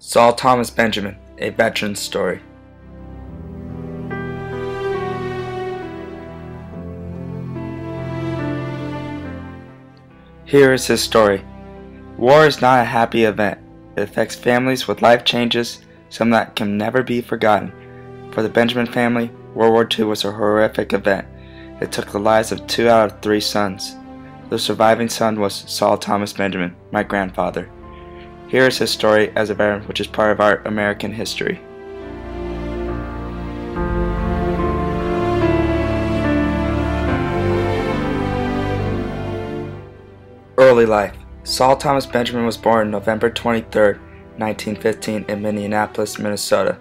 Saul Thomas Benjamin, a veteran's story. Here is his story. War is not a happy event. It affects families with life changes, some that can never be forgotten. For the Benjamin family, World War II was a horrific event. It took the lives of 2 out of 3 sons. The surviving son was Saul Thomas Benjamin, my grandfather. Here is his story as a veteran, which is part of our American history. Early life. Saul Thomas Benjamin was born November 23, 1915 in Minneapolis, Minnesota.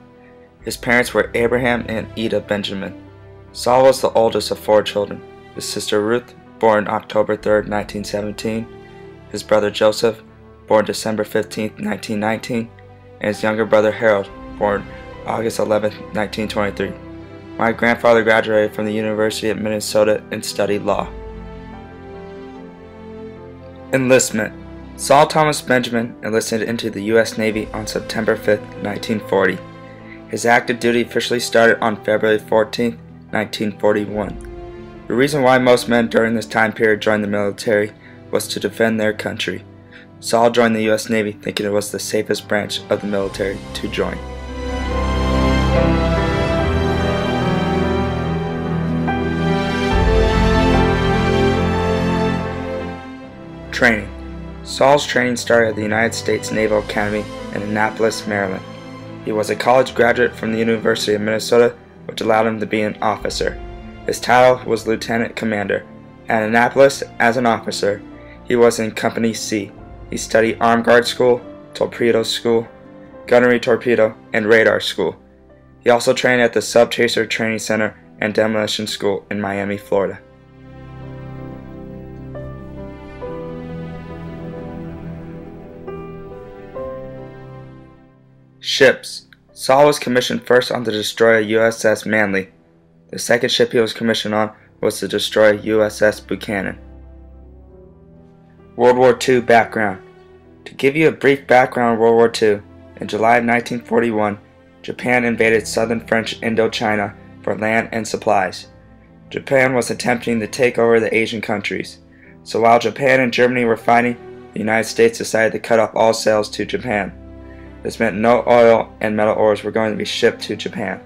His parents were Abraham and Ida Benjamin. Saul was the oldest of 4 children. His sister Ruth, born October 3, 1917. His brother Joseph, born December 15, 1919. And his younger brother Harold, born August 11, 1923. My grandfather graduated from the University of Minnesota and studied law. Enlistment. Saul Thomas Benjamin enlisted into the U.S. Navy on September 5, 1940. His active duty officially started on February 14, 1941. The reason why most men during this time period joined the military was to defend their country. Saul joined the U.S. Navy thinking it was the safest branch of the military to join. Training. Saul's training started at the United States Naval Academy in Annapolis, Maryland. He was a college graduate from the University of Minnesota, which allowed him to be an officer. His title was Lieutenant Commander. At Annapolis, as an officer, he was in Company C. He studied Armed Guard School, Torpedo School, Gunnery Torpedo, and Radar School. He also trained at the Sub Chaser Training Center and Demolition School in Miami, Florida. Ships. Saul was commissioned first on the destroyer USS Manly. The second ship he was commissioned on was the destroyer USS Buchanan. World War II background. To give you a brief background on World War II, in July of 1941, Japan invaded southern French Indochina for land and supplies. Japan was attempting to take over the Asian countries. So while Japan and Germany were fighting, the United States decided to cut off all sales to Japan. This meant no oil and metal ores were going to be shipped to Japan.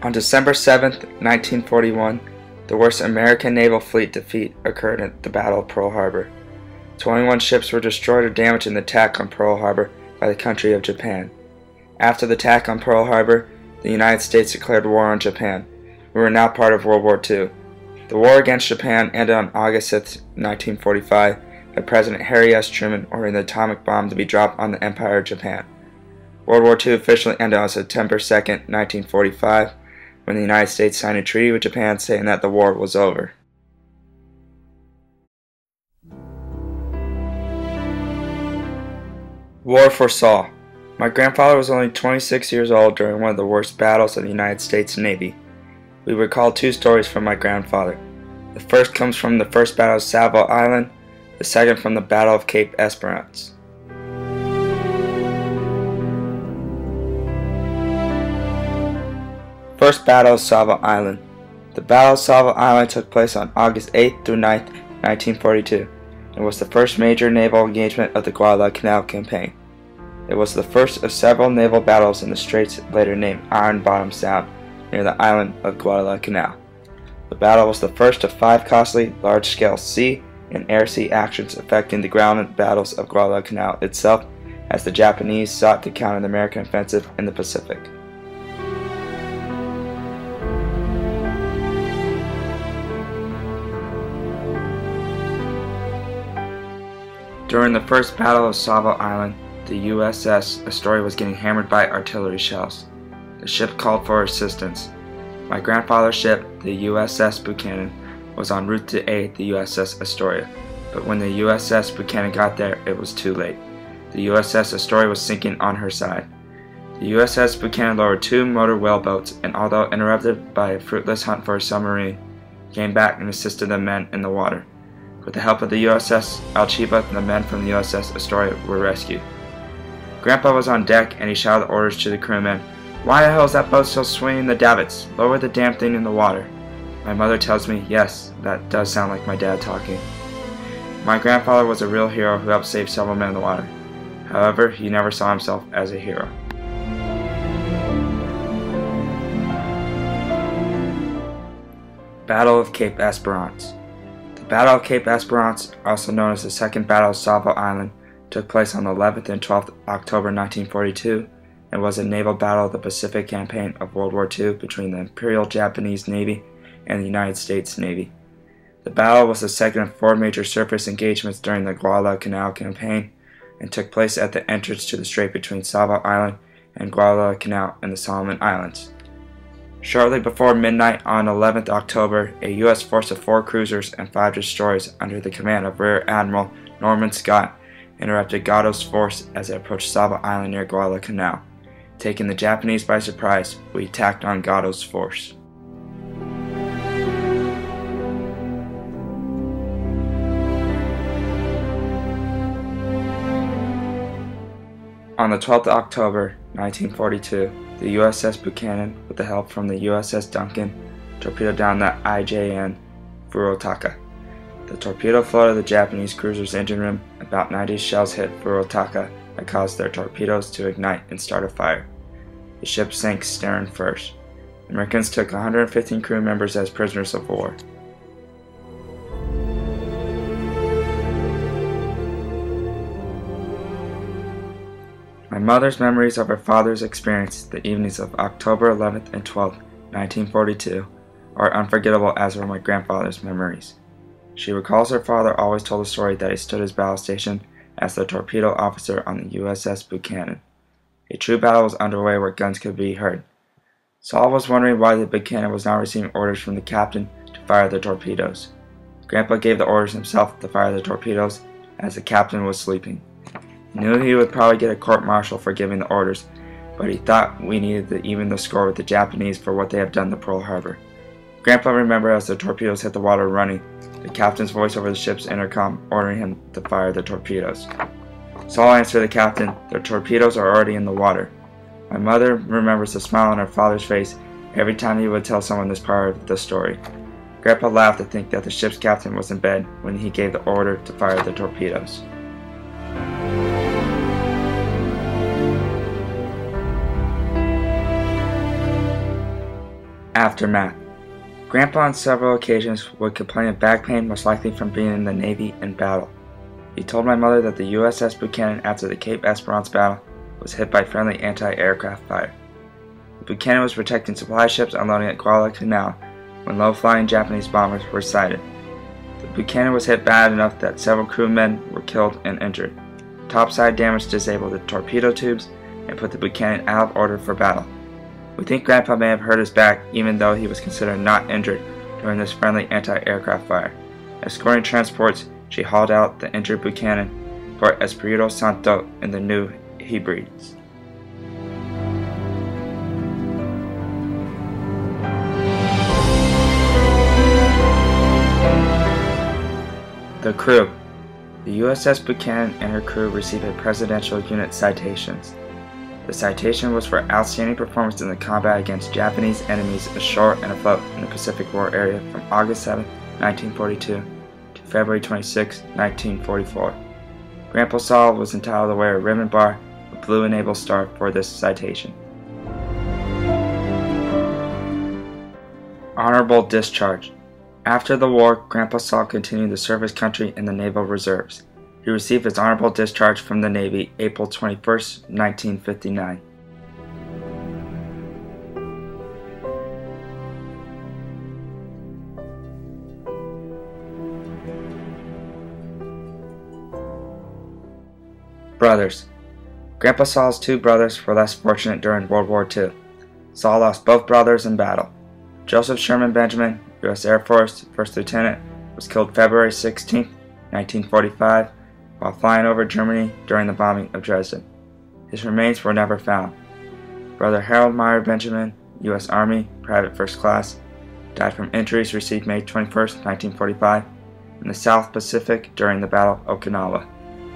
On December 7, 1941, the worst American naval fleet defeat occurred at the Battle of Pearl Harbor. 21 ships were destroyed or damaged in the attack on Pearl Harbor by the country of Japan. After the attack on Pearl Harbor, the United States declared war on Japan. We were now part of World War II. The war against Japan ended on August 6, 1945, by President Harry S. Truman ordering the atomic bomb to be dropped on the Empire of Japan. World War II officially ended on September 2, 1945, when the United States signed a treaty with Japan saying that the war was over. War for Saul. My grandfather was only 26 years old during one of the worst battles of the United States Navy. We recall 2 stories from my grandfather. The first comes from the First Battle of Savo Island, the second from the Battle of Cape Esperance. First Battle of Savo Island. The Battle of Savo Island took place on August 8 through 9, 1942, and was the first major naval engagement of the Guadalcanal campaign. It was the first of several naval battles in the straits later named Iron Bottom Sound, near the island of Guadalcanal. The battle was the first of 5 costly, large-scale sea and air-sea actions affecting the ground battles of Guadalcanal itself, as the Japanese sought to counter the American offensive in the Pacific. During the First Battle of Savo Island, the USS Astoria was getting hammered by artillery shells. The ship called for assistance. My grandfather's ship, the USS Buchanan, was en route to aid the USS Astoria, but when the USS Buchanan got there, it was too late. The USS Astoria was sinking on her side. The The USS Buchanan lowered 2 motor whaleboats and, although interrupted by a fruitless hunt for a submarine, came back and assisted the men in the water. With the help of the USS Alchiba, the men from the USS Astoria were rescued. Grandpa was on deck and he shouted orders to the crewmen. "Why the hell is that boat still swinging the davits? Lower the damn thing in the water." My mother tells me, yes, that does sound like my dad talking. My grandfather was a real hero who helped save several men in the water. However, he never saw himself as a hero. Battle of Cape Esperance. The Battle of Cape Esperance, also known as the Second Battle of Savo Island, took place on the 11th and 12th October 1942 and was a naval battle of the Pacific Campaign of World War II between the Imperial Japanese Navy and the United States Navy. The battle was the second of 4 major surface engagements during the Guadalcanal campaign and took place at the entrance to the strait between Savo Island and Guadalcanal in the Solomon Islands. Shortly before midnight on 11th October, a U.S. force of 4 cruisers and 5 destroyers under the command of Rear Admiral Norman Scott interrupted Gatto's force as it approached Savo Island near Guadalcanal. Taking the Japanese by surprise, we attacked on Gatto's force. On the 12th of October, 1942, the USS Buchanan, with the help from the USS Duncan, torpedoed down the IJN Furutaka. The torpedo floated the Japanese cruiser's engine room. About 90 shells hit Furutaka that caused their torpedoes to ignite and start a fire. The ship sank stern first. The Americans took 115 crew members as prisoners of war. My mother's memories of her father's experience the evenings of October 11th and 12th, 1942, are unforgettable, as were my grandfather's memories. She recalls her father always told a story that he stood his battle station as the torpedo officer on the USS Buchanan. A true battle was underway where guns could be heard. Saul was wondering why the Buchanan was not receiving orders from the captain to fire the torpedoes. Grandpa gave the orders himself to fire the torpedoes as the captain was sleeping. He knew he would probably get a court-martial for giving the orders, but he thought we needed to even the score with the Japanese for what they have done to Pearl Harbor. Grandpa remembered as the torpedoes hit the water running, the captain's voice over the ship's intercom ordering him to fire the torpedoes. Saul answered the captain, "The torpedoes are already in the water." My mother remembers the smile on her father's face every time he would tell someone this part of the story. Grandpa laughed to think that the ship's captain was in bed when he gave the order to fire the torpedoes. Aftermath. Grandpa on several occasions would complain of back pain, most likely from being in the Navy in battle. He told my mother that the USS Buchanan after the Cape Esperance battle was hit by friendly anti-aircraft fire. The Buchanan was protecting supply ships unloading at Guadalcanal when low-flying Japanese bombers were sighted. The Buchanan was hit bad enough that several crewmen were killed and injured. Topside damage disabled the torpedo tubes and put the Buchanan out of order for battle. We think Grandpa may have hurt his back even though he was considered not injured during this friendly anti-aircraft fire. Escorting transports, she hauled out the injured Buchanan for Espiritu Santo in the New Hebrides. The crew. The USS Buchanan and her crew received a Presidential Unit citations. The citation was for outstanding performance in the combat against Japanese enemies ashore and afloat in the Pacific War area from August 7, 1942 to February 26, 1944. Grandpa Saul was entitled to wear a ribbon bar, a blue and naval star for this citation. Honorable Discharge. After the war, Grandpa Saul continued to serve his country in the Naval Reserves. He received his honorable discharge from the Navy April 21, 1959. Brothers. Grandpa Saul's 2 brothers were less fortunate during World War II. Saul lost both brothers in battle. Joseph Sherman Benjamin, U.S. Air Force, First Lieutenant, was killed February 16, 1945, while flying over Germany during the bombing of Dresden. His remains were never found. Brother Harold Meyer Benjamin, U.S. Army, Private First Class, died from injuries received May 21, 1945, in the South Pacific during the Battle of Okinawa.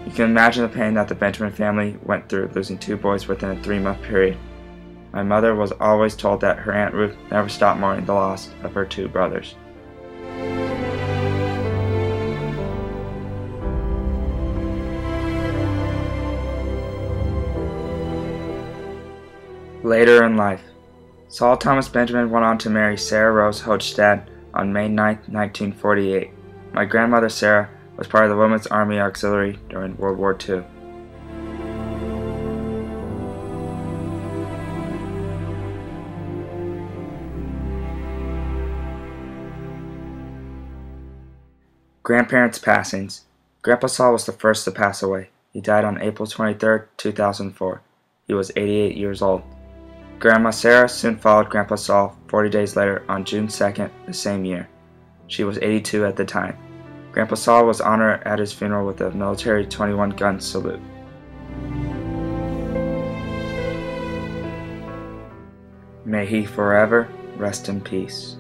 You can imagine the pain that the Benjamin family went through losing 2 boys within a 3-month period. My mother was always told that her Aunt Ruth never stopped mourning the loss of her 2 brothers. Later in life, Saul Thomas Benjamin went on to marry Sarah Rose Hodgstad on May 9, 1948. My grandmother Sarah was part of the Women's Army Auxiliary during World War II. Grandparents' passings. Grandpa Saul was the first to pass away. He died on April 23, 2004. He was 88 years old. Grandma Sarah soon followed Grandpa Saul 40 days later on June 2nd the same year. She was 82 at the time. Grandpa Saul was honored at his funeral with a military 21-gun salute. May he forever rest in peace.